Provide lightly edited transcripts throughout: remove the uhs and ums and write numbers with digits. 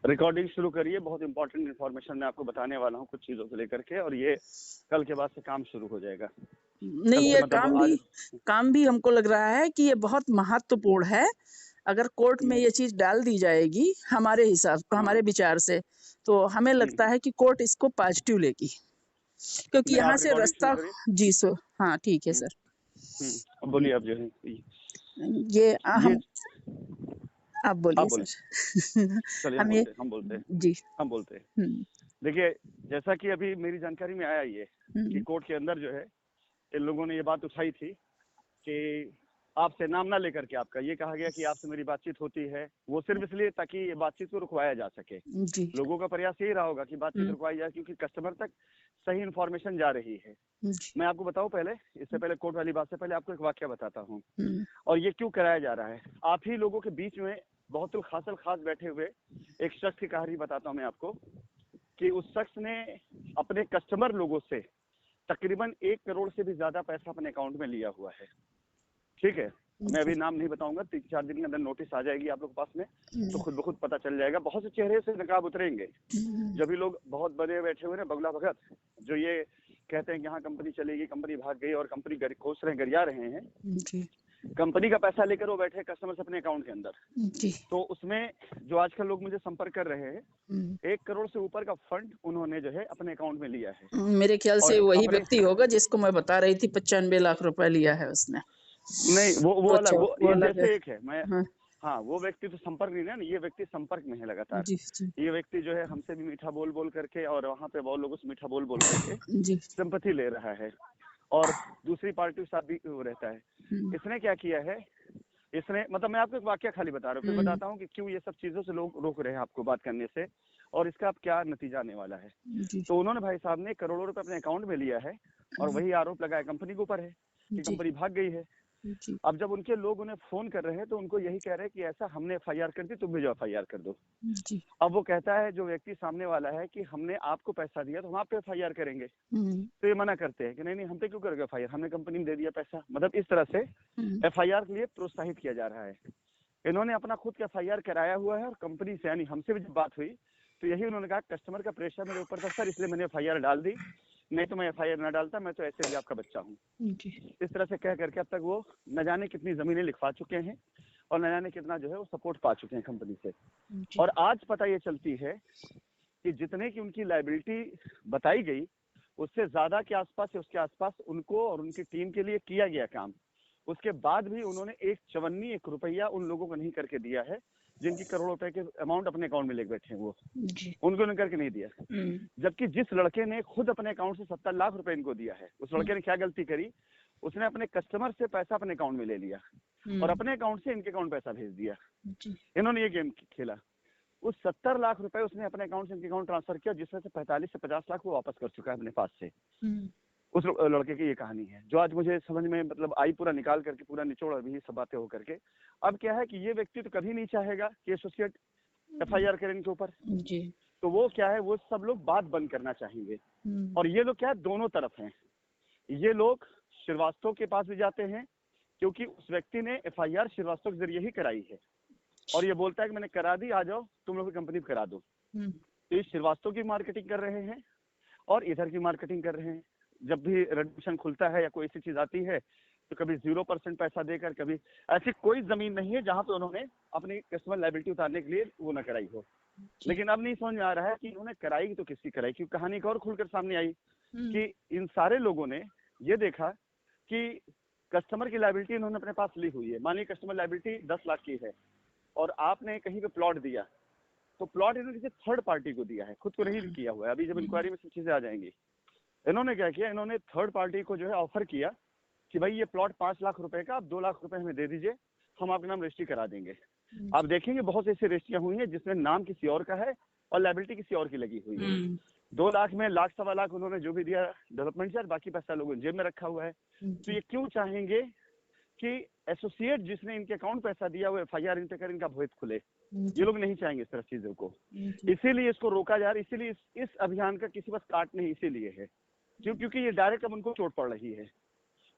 Recording शुरू करिए, बहुत इंपॉर्टेंट इन्फॉर्मेशन मैं आपको बताने वाला हूँ कुछ चीजों को लेकर के, और ये कल के बाद से काम शुरू हो जाएगा। नहीं, कल से ये मतलब आज काम भी हमको लग रहा है कि ये बहुत महत्वपूर्ण है। अगर कोर्ट में ये चीज डाल दी जाएगी हमारे विचार से, तो हमें लगता है कि कोर्ट इसको पॉजिटिव लेगी, क्योंकि नहीं, यहाँ आप से रिकॉर्डिंग शुरू रास्ता। करिए। जी सो हाँ, ठीक है हम्म, सर। अब बोलिए आप जो है ये ये आप बोलिए आप बोलिए। सर। चलिए हम ये हम बोलते हैं। जी। हम बोलते हैं। हम्म देखिए, जैसा कि अभी मेरी जानकारी में आया ये कि हम्म कोर्ट के अंदर जो है इन लोगों ने ये बात उठाई थी कि आपसे नाम ना लेकर के आपका ये कहा गया कि आपसे मेरी बातचीत होती है, वो सिर्फ इसलिए ताकि ये बातचीत को रुकवाया जा सके। जी। लोगों का प्रयास यही रहा होगा कि बातचीत रुकवाई जाए, क्योंकि कस्टमर तक सही इन्फॉर्मेशन जा रही है। जी। मैं आपको बताऊं, पहले इससे पहले कोर्ट वाली बात से पहले आपको एक वाक्य बताता हूँ, हम्म और ये क्यों कराया जा रहा है। आप ही लोगों के बीच में बहुत खास बैठे हुए एक शख्स की कहानी बताता हूँ मैं आपको, कि उस शख्स ने अपने कस्टमर लोगों से तकरीबन 1 करोड़ से भी ज्यादा पैसा अपने अकाउंट में लिया हुआ है। ठीक है, मैं अभी नाम नहीं बताऊंगा, 3-4 दिन के अंदर नोटिस आ जाएगी आप लोग के पास में, तो खुद ब खुद पता चल जाएगा। बहुत से चेहरे से नकाब उतरेंगे। जब भी लोग बहुत बड़े बैठे हुए ना बगला भगत, जो ये कहते हैं कि यहाँ कंपनी चलेगी, कंपनी भाग गई, और कंपनी कोस रहे गरिया रहे हैं, जी। कंपनी का पैसा लेकर वो बैठे कस्टमर से अपने अकाउंट के अंदर। जी। तो उसमें जो आजकल लोग मुझे संपर्क कर रहे हैं, 1 करोड़ से ऊपर का फंड उन्होंने जो है अपने अकाउंट में लिया है। मेरे ख्याल से और वही अपने व्यक्ति होगा जिसको मैं बता रही थी, 95 लाख रुपए लिया है उसने। नहीं, वो तो अलग, अच्छा, वो वो ये अलग है। जैसे एक है मैं। हाँ। हाँ, वो व्यक्ति तो संपर्क नहीं है ना, ये व्यक्ति संपर्क में है लगातार। जी। जी। ये व्यक्ति जो है हमसे भी मीठा बोल बोल करके, और वहाँ पे बहुत लोगों से मीठा बोल बोल करके जी। सिंपैथी ले रहा है, और दूसरी पार्टी के साथ भी वो रहता है। इसने क्या किया है, इसने मतलब मैं आपको एक वाक्य खाली बता रहा हूँ, फिर बताता हूँ कि क्यों ये सब चीजों से लोग रोक रहे हैं आपको बात करने से, और इसका अब क्या नतीजा आने वाला है। तो उन्होंने भाई साहब ने करोड़ों रुपए अपने अकाउंट में लिया है, और वही आरोप लगाया कंपनी के ऊपर है कि जी। कंपनी भाग गई है। जी। अब जब उनके लोग उन्हें फोन कर रहे हैं तो उनको यही कह रहे हैं कि ऐसा हमने FIR कर दी, तुम भी जो FIR कर दो। जी। अब वो कहता है जो व्यक्ति सामने वाला है कि हमने आपको पैसा दिया तो हम आप पे FIR करेंगे, तो ये मना करते हैं कि नहीं हम पे क्यों करोगे FIR, हमने कंपनी में दे दिया पैसा। मतलब इस तरह से FIR के लिए प्रोत्साहित किया जा रहा है। इन्होंने अपना खुद का FIR कराया हुआ है, और कंपनी से यानी हमसे भी जब बात हुई तो यही उन्होंने कहा कस्टमर का प्रेशर मेरे ऊपर था सर, इसलिए मैंने FIR डाल दी, नहीं तो मैं FIR ना डालता, मैं तो ऐसे भी आपका बच्चा हूँ। इस तरह से कह करके अब तक वो न जाने कितनी जमीनें लिखवा चुके हैं, और न जाने कितना जो है वो सपोर्ट पा चुके हैं कंपनी से। और आज पता ये चलती है कि जितने की उनकी लायबिलिटी बताई गई, उससे ज्यादा के आसपास या उसके आसपास उनको और उनकी टीम के लिए किया गया काम, उसके बाद भी उन्होंने एक चवन्नी 1 रुपया उन लोगों को नहीं करके दिया है जिनकी करोड़ों रुपए के अमाउंट अपने अकाउंट में लेके बैठे हैं, वो उनको ने करके नहीं दिया। जबकि जिस लड़के ने खुद अपने अकाउंट से 70 लाख रुपए इनको दिया है, उस लड़के ने क्या गलती करी, उसने अपने कस्टमर से पैसा अपने अकाउंट में ले लिया, और अपने अकाउंट से इनके अकाउंट पैसा भेज दिया। इन्होंने ये गेम खेला। उस 70 लाख रुपए उसने अपने अकाउंट से इनके अकाउंट ट्रांसफर किया, जिसमें से 45 से 50 लाख वो वापस कर चुका है अपने पास से। उस लड़के की ये कहानी है जो आज मुझे समझ में मतलब आई, पूरा निकाल करके पूरा निचोड़ अभी ये सब बातें होकर के। अब क्या है कि ये व्यक्ति तो कभी नहीं चाहेगा कि एसोसिएट FIR करें इनके ऊपर, तो वो क्या है, वो सब लोग बात बंद करना चाहेंगे। और ये लोग क्या है, दोनों तरफ हैं। ये लोग श्रीवास्तव के पास भी जाते हैं, क्योंकि उस व्यक्ति ने FIR श्रीवास्तव के जरिए ही कराई है, और ये बोलता है कि मैंने करा दी, आ जाओ तुम लोग कंपनी करा दो। तो ये श्रीवास्तव की मार्केटिंग कर रहे हैं और इधर की मार्केटिंग कर रहे हैं। जब भी रेडिएशन खुलता है या कोई ऐसी चीज आती है तो कभी 0% पैसा देकर, कभी ऐसी कोई जमीन नहीं है जहां पे उन्होंने अपनी कस्टमर लायबिलिटी उतारने के लिए वो न कराई हो। लेकिन अब नहीं समझ में आ रहा है कि इन्होंने कराई तो किसकी कराई, क्योंकि कहानी और खुलकर सामने आई कि इन सारे लोगों ने ये देखा कि कस्टमर की लायबिलिटी इन्होंने अपने पास ली हुई है। मानिए कस्टमर लायबिलिटी 10 लाख की है, और आपने कहीं पे प्लॉट दिया, तो प्लॉट इन्होंने किसी थर्ड पार्टी को दिया है, खुद को नहीं किया हुआ है। अभी जब इंक्वायरी में सब चीजें आ जाएंगी, इन्होंने क्या किया, इन्होंने थर्ड पार्टी को जो है ऑफर किया कि भाई ये प्लॉट 5 लाख रुपए का, आप 2 लाख रुपए हमें दे दीजिए, हम आपके नाम रजिस्ट्री करा देंगे। आप देखेंगे बहुत से ऐसी रजिस्ट्रियां हुई हैं जिसमें नाम किसी और का है और लायबिलिटी किसी और की लगी हुई है। 2 लाख में लाख सवा लाख उन्होंने जो भी दिया डेवलपमेंट चार्ज, बाकी पैसा लोगों ने जेब में रखा हुआ है। तो ये क्यों चाहेंगे कि एसोसिएट जिसने इनके अकाउंट पैसा दिया वो FIR इन पे कर इनका भविष्य खुले? ये लोग नहीं चाहेंगे इस तरह चीजों को, इसीलिए इसको रोका जा रहा है। इसीलिए इस अभियान का किसी बस काट नहीं इसीलिए है क्योंकि ये डायरेक्ट अब उनको चोट पड़ रही है।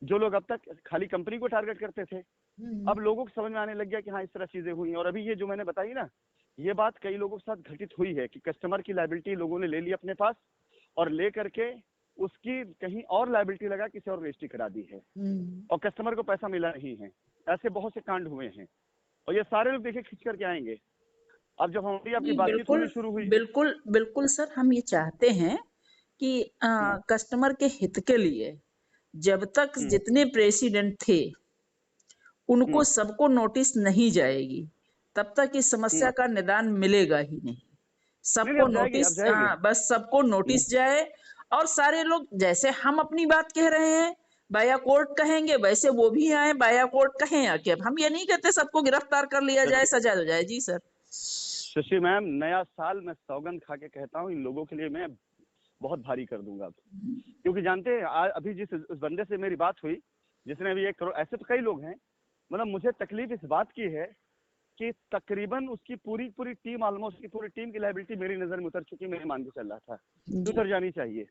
जो लोग अब तक खाली कंपनी को टारगेट करते थे, अब लोगों को समझ में आने लग गया कि हाँ इस तरह चीजें हुई हैं। और अभी ये जो मैंने बताई ना, ये बात कई लोगों के साथ घटित हुई है कि कस्टमर की लायबिलिटी लोगों ने ले ली अपने पास और ले करके उसकी कहीं और लायबिलिटी लगा किसी और रजिस्ट्री करा दी है और कस्टमर को पैसा मिला नहीं है। ऐसे बहुत से कांड हुए हैं और ये सारे लोग देखिए खींच करके आएंगे। अब जब हमारी आपकी बातचीत होनी शुरू हुई, बिल्कुल बिल्कुल सर, हम ये चाहते हैं कि कस्टमर के हित के लिए जब तक जितने प्रेसिडेंट थे उनको सबको नोटिस नहीं जाएगी तब तक इस समस्या का निदान मिलेगा ही नहीं। सबको नोटिस, बस सबको नोटिस जाए और सारे लोग जैसे हम अपनी बात कह रहे हैं बाया कोर्ट कहेंगे वैसे वो भी आए बाया कोर्ट कहें आके। अब हम ये नहीं कहते सबको गिरफ्तार कर लिया जाए, सजा हो जाए। जी सर। शशि मैम, नया साल मैं सौगंध खा के कहता हूँ इन लोगों के लिए मैं बहुत भारी कर दूंगा, क्योंकि जानते हैं अभी जिस उस बंदे से मेरी बात हुई जिसने अभी 1 करोड़, ऐसे तो कई लोग हैं, मतलब मुझे तकलीफ इस बात की है कि तकरीबन उसकी पूरी टीम, ऑलमोस्ट उसकी पूरी टीम की लायबिलिटी मेरी नजर में उतर चुकी, मेरे मान के चल रहा था उतर जानी चाहिए।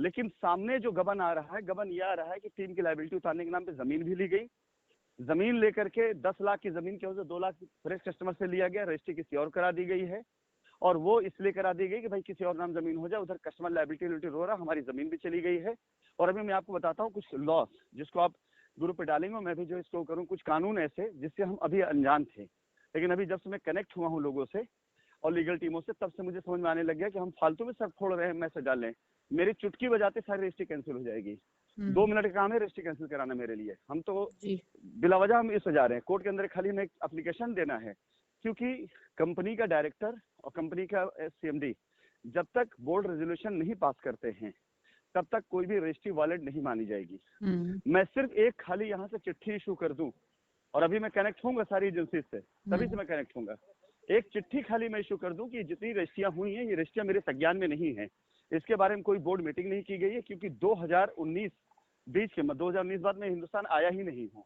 लेकिन सामने जो गबन आ रहा है, गबन यह आ रहा है कि टीम की लायबिलिटी उतारने के नाम पे जमीन भी ली गई। जमीन लेकर के 10 लाख की जमीन के वजह 2 लाख फ्रेश कस्टमर से लिया गया, रजिस्ट्री किसी और करा दी गई है और वो इसलिए करा दी गई कि भाई किसी और नाम जमीन हो जाए, उधर कस्टमर लायबिलिटी रो रहा, हमारी जमीन भी चली गई है। और अभी मैं आपको बताता हूँ कुछ लॉस जिसको आप ग्रुप पे डालेंगे, मैं भी जो इसको करूँ, कुछ कानून ऐसे जिससे हम अभी अनजान थे, लेकिन अभी जब से मैं कनेक्ट हुआ हूँ लोगों से और लीगल टीमों से, तब से मुझे समझ में आने लग गया कि हम फालतू में सब फोड़ रहे हैं, मैसेज डाल रहे हैं, मेरी चुटकी बजाते सारी रजिस्ट्री कैंसिल हो जाएगी। 2 मिनट का काम है रजिस्ट्री कैंसिल कराना मेरे लिए। हम तो बिला वजह हम इस जा रहे हैं कोर्ट के अंदर, खाली हमें एक एप्लीकेशन देना है, क्योंकि कंपनी का डायरेक्टर और कंपनी का CMD जब तक बोर्ड रेजोल्यूशन नहीं पास करते हैं तब तक कोई भी रजिस्ट्री वैलिड नहीं मानी जाएगी। मैं सिर्फ एक खाली यहाँ से चिट्ठी इशू कर दूं, और अभी मैं कनेक्ट होऊंगा सारी एजेंसी से, तभी से मैं कनेक्ट होऊंगा, एक चिट्ठी खाली मैं इशू कर दूं कि जितनी रजिस्ट्रियां हुई हैं ये रजिस्ट्रियां मेरे संज्ञान में नहीं है, इसके बारे में कोई बोर्ड मीटिंग नहीं की गई है, क्योंकि 2019 बीच के 2019 बाद में हिंदुस्तान आया ही नहीं हूँ।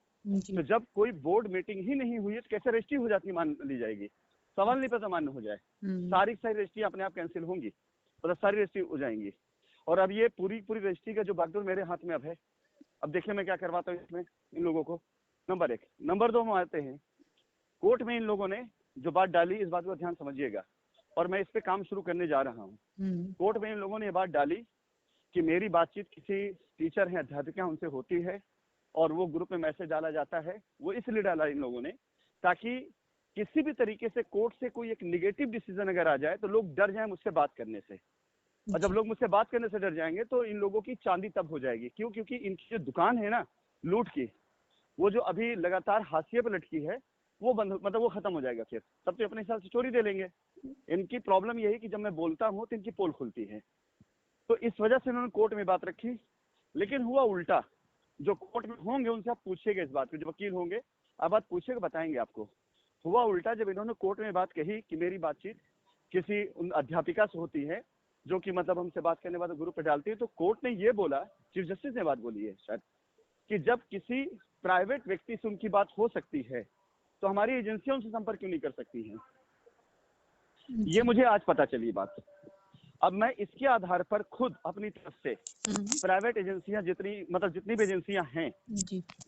तो जब कोई बोर्ड मीटिंग ही नहीं हुई है तो कैसे रजिस्ट्री हो जाती मान ली जाएगी? सवाल नहीं पता मान्य हो जाए, सारी रजिस्ट्री अपने आप कैंसिल होंगी, मतलब सारी रजिस्ट्री हो जाएंगी। और अब ये पूरी रजिस्ट्री का जो बागडोर मेरे हाथ में अब है। अब देखिए मैं क्या करवाता हूँ इसमें इन लोगों को, नंबर 1। नंबर 2 हम आते हैं कोर्ट में। इन लोगों ने जो बात डाली, इस बात को ध्यान समझिएगा, और मैं इस पे काम शुरू करने जा रहा हूँ। कोर्ट में इन लोगों ने ये बात डाली कि मेरी बातचीत किसी टीचर हैं, अध्यापिका उनसे होती है और वो ग्रुप में मैसेज डाला जाता है। वो इसलिए डाला इन लोगों ने ताकि किसी भी तरीके से कोर्ट से कोई एक निगेटिव डिसीजन अगर आ जाए तो लोग डर जाएं मुझसे बात करने से, और जब लोग मुझसे बात करने से डर जाएंगे तो इन लोगों की चांदी तब हो जाएगी। क्यों? क्योंकि इनकी जो दुकान है ना लूट की, वो जो अभी लगातार हाशिए पर लटकी है, वो बंद, मतलब वो खत्म हो जाएगा। फिर तब तो अपने हिसाब से चोरी दे लेंगे। इनकी प्रॉब्लम यही कि जब मैं बोलता हूँ तो इनकी पोल खुलती है, तो इस वजह से इन्होंने कोर्ट में बात रखी। लेकिन हुआ उल्टा, जो कोर्ट में होंगे उनसे आप पूछिएगा इस बात को, जो वकील होंगे आप बात पूछिएगा, बताएंगे आपको। हुआ उल्टा, जब इन्होंने कोर्ट में बात कही कि मेरी बातचीत किसी उन अध्यापिका से होती है जो कि मतलब हमसे बात करने वाले ग्रुप पे डालती है, तो कोर्ट ने ये बोला, चीफ जस्टिस ने बात बोली है शायद, कि जब किसी प्राइवेट व्यक्ति से उनकी बात हो सकती है तो हमारी एजेंसियां उनसे संपर्क क्यों नहीं कर सकती हैं? ये मुझे आज पता चली बात। अब मैं इसके आधार पर खुद अपनी तरफ से प्राइवेट एजेंसियां जितनी भी एजेंसियां हैं,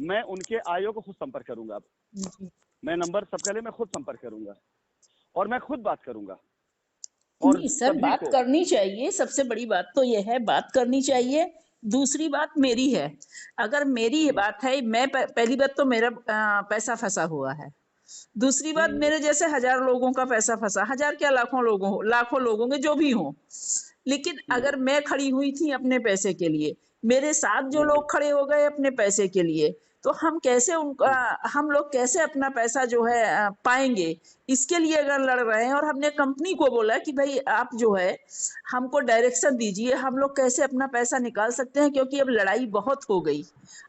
मैं उनके आयोग को खुद संपर्क करूंगा। अब मैं नंबर सबके लिए मैं खुद संपर्क करूंगा और मैं खुद बात करूंगा। और नहीं सर, बात करनी चाहिए। सबसे बड़ी बात तो यह है, बात करनी चाहिए। दूसरी बात मेरी है, अगर मेरी ये बात है, मैं पहली बात तो मेरा पैसा फंसा हुआ है। दूसरी बात, मेरे जैसे 1000 लोगों का पैसा फंसा, 1000 क्या लाखों लोगों के जो भी हों, लेकिन अगर मैं खड़ी हुई थी अपने पैसे के लिए, मेरे साथ जो लोग खड़े हो गए अपने पैसे के लिए, तो हम लोग कैसे अपना पैसा जो है पाएंगे? इसके लिए अगर लड़ रहे हैं, और हमने कंपनी को बोला कि भाई आप जो है हमको डायरेक्शन दीजिए, हम लोग कैसे अपना पैसा निकाल सकते हैं, क्योंकि अब लड़ाई बहुत हो गई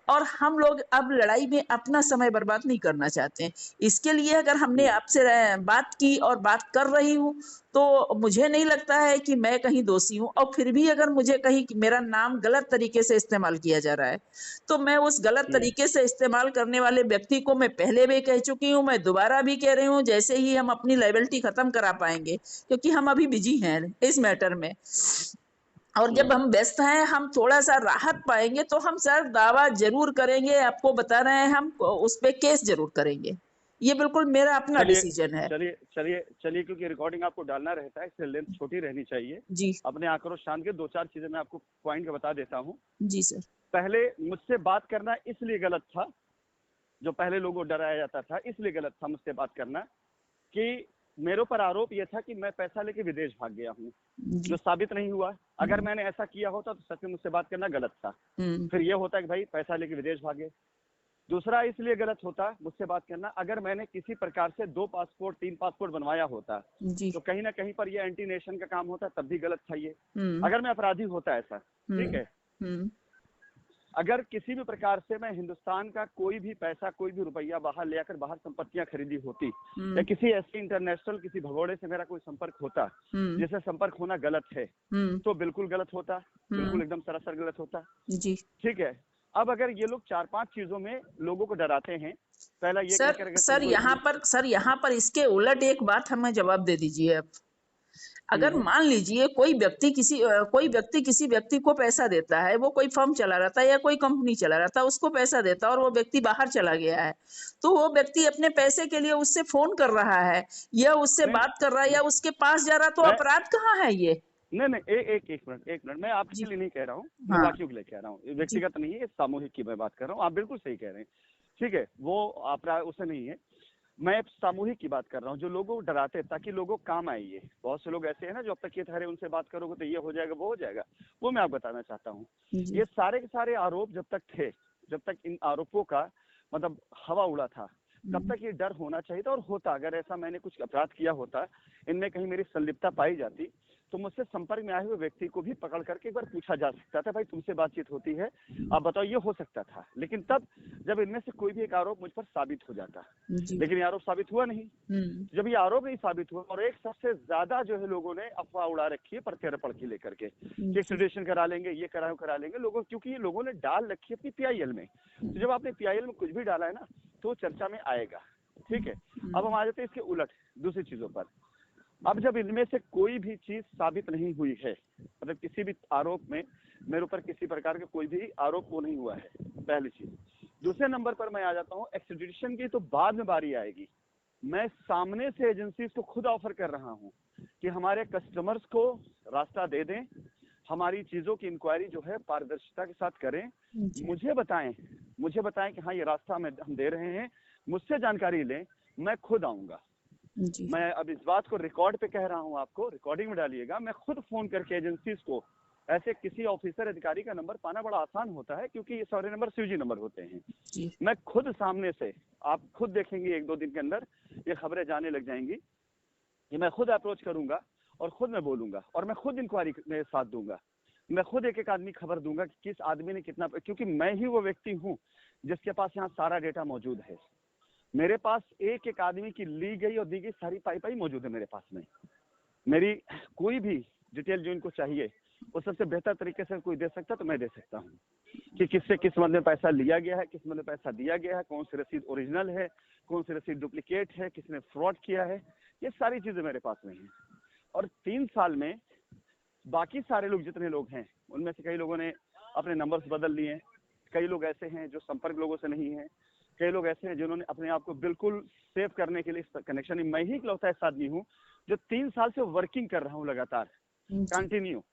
और हम लोग अब लड़ाई में अपना समय बर्बाद नहीं करना चाहते हैं। इसके लिए अगर हमने आपसे बात की और बात कर रही हूँ, तो मुझे नहीं लगता है कि मैं कहीं दोषी हूँ। और फिर भी अगर मुझे कहीं मेरा नाम गलत तरीके से इस्तेमाल किया जा रहा है, तो मैं उस गलत तरीके से इस्तेमाल करने वाले व्यक्ति को मैं पहले भी कह चुकी हूँ, मैं दोबारा भी कह रही हूँ, जैसे ही हम अपनी लायबिलिटी खत्म करा पाएंगे, क्योंकि हम अभी बिजी हैं इस मैटर में, और जब हम व्यस्त हैं, हम थोड़ा सा राहत पाएंगे, तो हम सर दावा जरूर करेंगे। आपको बता रहे हैं, हम उस पे केस जरूर करेंगे। ये बिल्कुल मेरा अपना चलिए डिसीजन है। चलिए चलिए चलिए, क्योंकि रिकॉर्डिंग आपको डालना रहता है, इससे लेंथ छोटी रहनी चाहिए। जी अपने आक्रोश शांत के 2-4 चीजें मैं आपको पॉइंट का बता देता हूँ। जी सर। पहले मुझसे बात करना इसलिए गलत था, जो पहले लोगों को डराया जाता था, इसलिए गलत था मुझसे बात करना कि मेरे ऊपर आरोप यह था कि मैं पैसा लेके विदेश भाग गया हूँ, जो साबित नहीं हुआ। अगर मैंने ऐसा किया होता तो सच में मुझसे बात करना गलत था। फिर यह होता कि भाई पैसा लेके विदेश भागे। दूसरा इसलिए गलत होता मुझसे बात करना, अगर मैंने किसी प्रकार से 2 पासपोर्ट 3 पासपोर्ट बनवाया होता तो कहीं ना कहीं पर ये एंटी नेशन का काम होता, तब भी गलत था ये। अगर मैं अपराधी होता ऐसा, ठीक है। अगर किसी भी प्रकार से मैं हिंदुस्तान का कोई भी पैसा, कोई भी रुपया बाहर ले आकर बाहर संपत्तियां खरीदी होती, या किसी ऐसे इंटरनेशनल किसी भगोड़े से मेरा कोई संपर्क होता जिससे संपर्क होना गलत है, तो बिल्कुल गलत होता, बिल्कुल एकदम सरासर गलत होता। जी ठीक है। अब अगर ये लोग 4-5 चीजों में लोगों को डराते हैं, पहला ये सर यहाँ पर इसके उलट एक बात हमें जवाब दे दीजिए आप। अगर मान लीजिए कोई व्यक्ति किसी व्यक्ति को पैसा देता है, वो कोई फर्म चला रहा था या कोई कंपनी चला रहा था, उसको पैसा देता है और वो व्यक्ति बाहर चला गया है, तो वो व्यक्ति अपने पैसे के लिए उससे फोन कर रहा है या उससे बात कर रहा है या उसके पास जा रहा, तो अपराध कहाँ है ये? नहीं, एक मिनट, मैं आपके लिए नहीं कह रहा हूँ, मैं बाकियों के लिए कह रहा हूँ, व्यक्तिगत नहीं है, सामूहिक की मैं बात कर रहा हूँ। आप बिल्कुल सही कह रहे हैं, ठीक है, वो अपराध उसे नहीं है। मैं सामूहिक की बात कर रहा हूँ, जो लोगों को डराते ताकि लोगों को काम आए। ये बहुत से लोग ऐसे हैं ना, जो अब तक ये ठहरे उनसे बात करोगे तो ये हो जाएगा, वो हो जाएगा, वो मैं आपको बताना चाहता हूँ। ये सारे के सारे आरोप जब तक थे, जब तक इन आरोपों का मतलब हवा उड़ा था, तब तक ये डर होना चाहिए था और होता। अगर ऐसा मैंने कुछ अपराध किया होता, इनमें कहीं मेरी संलिप्तता पाई जाती, तो मुझसे संपर्क में आए हुए व्यक्ति को भी पकड़ करके एक बार पूछा जा सकता था, भाई तुमसे बातचीत होती है, आप बताओ, ये हो सकता था। लेकिन तब जब इनमें से कोई भी एक आरोप मुझ पर साबित हो जाता, लेकिन ये आरोप साबित हुआ नहीं। जब ये आरोप नहीं साबित हुआ, और एक सबसे ज्यादा जो है लोगों ने अफवाह उड़ा रखी है प्रत्यार्पण की लेकर के, एक्स्ट्रेडिशन करा लेंगे, ये करा लेंगे लोगों, क्योंकि ये लोगों ने डाल रखी है अपनी PIL में। तो जब आपने PIL में कुछ भी डाला है ना, तो चर्चा में आएगा, ठीक है। अब हम आ जाते हैं इसके उलट दूसरी चीजों पर। अब जब इनमें से कोई भी चीज साबित नहीं हुई है, मतलब किसी भी आरोप में मेरे ऊपर किसी प्रकार का कोई भी आरोप वो नहीं हुआ है, पहली चीज। दूसरे नंबर पर मैं आ जाता हूँ एक्स्ट्रेडिशन की, तो बाद में बारी आएगी। मैं सामने से एजेंसी को खुद ऑफर कर रहा हूँ कि हमारे कस्टमर्स को रास्ता दे दें, हमारी चीजों की इंक्वायरी जो है पारदर्शिता के साथ करें, मुझे बताएं कि हाँ ये रास्ता हम दे रहे हैं, मुझसे जानकारी लें, मैं खुद आऊंगा। मैं अब इस बात को रिकॉर्ड पे कह रहा हूँ, आपको रिकॉर्डिंग में डालिएगा। मैं खुद फोन करके एजेंसीज को, ऐसे किसी ऑफिसर अधिकारी का नंबर पाना बड़ा आसान होता है क्योंकि ये सारे नंबर CG नंबर होते हैं। मैं खुद सामने से, आप खुद देखेंगे 1-2 दिन के अंदर ये खबरें जाने लग जाएंगी कि मैं खुद अप्रोच करूंगा और खुद मैं बोलूंगा और मैं खुद इंक्वायरी में साथ दूंगा। मैं खुद एक आदमी खबर दूंगा कि किस आदमी ने कितना, क्योंकि मैं ही वो व्यक्ति हूँ जिसके पास यहाँ सारा डेटा मौजूद है। मेरे पास एक आदमी की ली गई और दी गई सारी पाई मौजूद है मेरे पास में। मेरी कोई भी डिटेल जो इनको चाहिए वो सबसे बेहतर तरीके से कोई दे सकता तो मैं दे सकता हूँ, कि किससे किस मतलब में पैसा लिया गया है, किस मतलब पैसा दिया गया है, कौन सी रसीद ओरिजिनल है, कौन सी रसीद डुप्लीकेट है, किसने फ्रॉड किया है, ये सारी चीजें मेरे पास में हैं। और 3 साल में बाकी सारे लोग जितने लोग हैं, उनमें से कई लोगों ने अपने नंबर्स बदल लिए, कई लोग ऐसे हैं जो संपर्क लोगों से नहीं है, कई लोग ऐसे हैं जिन्होंने अपने आप को बिल्कुल सेव करने के लिए कनेक्शन, मैं ही इकलौता ऐसा आदमी हूँ जो 3 साल से वर्किंग कर रहा हूँ लगातार कंटिन्यू।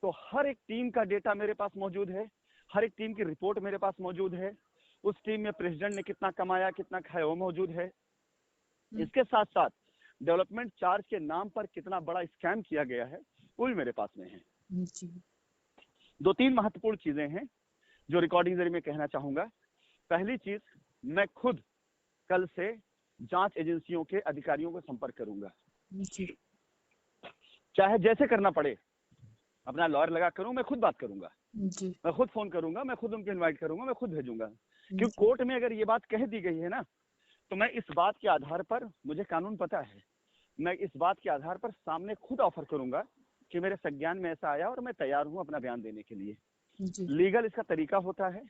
तो हर एक टीम का डेटा मेरे पास मौजूद है, हर एक टीम की रिपोर्ट मेरे पास मौजूद है, उस टीम में प्रेसिडेंट ने कितना कमाया कितना खाया वो मौजूद है। इसके साथ साथ डेवलपमेंट चार्ज के नाम पर कितना बड़ा स्कैम किया गया है वो भी मेरे पास में है। 2-3 महत्वपूर्ण चीजें हैं जो रिकॉर्डिंग जरिए मैं कहना चाहूंगा। पहली चीज, मैं खुद कल से जांच एजेंसियों के अधिकारियों को संपर्क करूंगा, चाहे जैसे करना पड़े, अपना लॉयर लगा करूं, मैं खुद बात करूंगा, मैं खुद फोन करूंगा, मैं खुद उनको इनवाइट करूंगा, मैं खुद भेजूंगा। क्योंकि कोर्ट में अगर ये बात कह दी गई है ना, तो मैं इस बात के आधार पर, मुझे कानून पता है, मैं इस बात के आधार पर सामने खुद ऑफर करूंगा कि मेरे संज्ञान में ऐसा आया और मैं तैयार हूं अपना बयान देने के लिए। लीगल इसका तरीका होता है,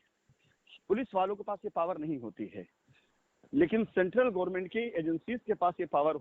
पुलिस वालों के पास ये पावर नहीं होती है, लेकिन सेंट्रल गवर्नमेंट की एजेंसीज के पास ये पावर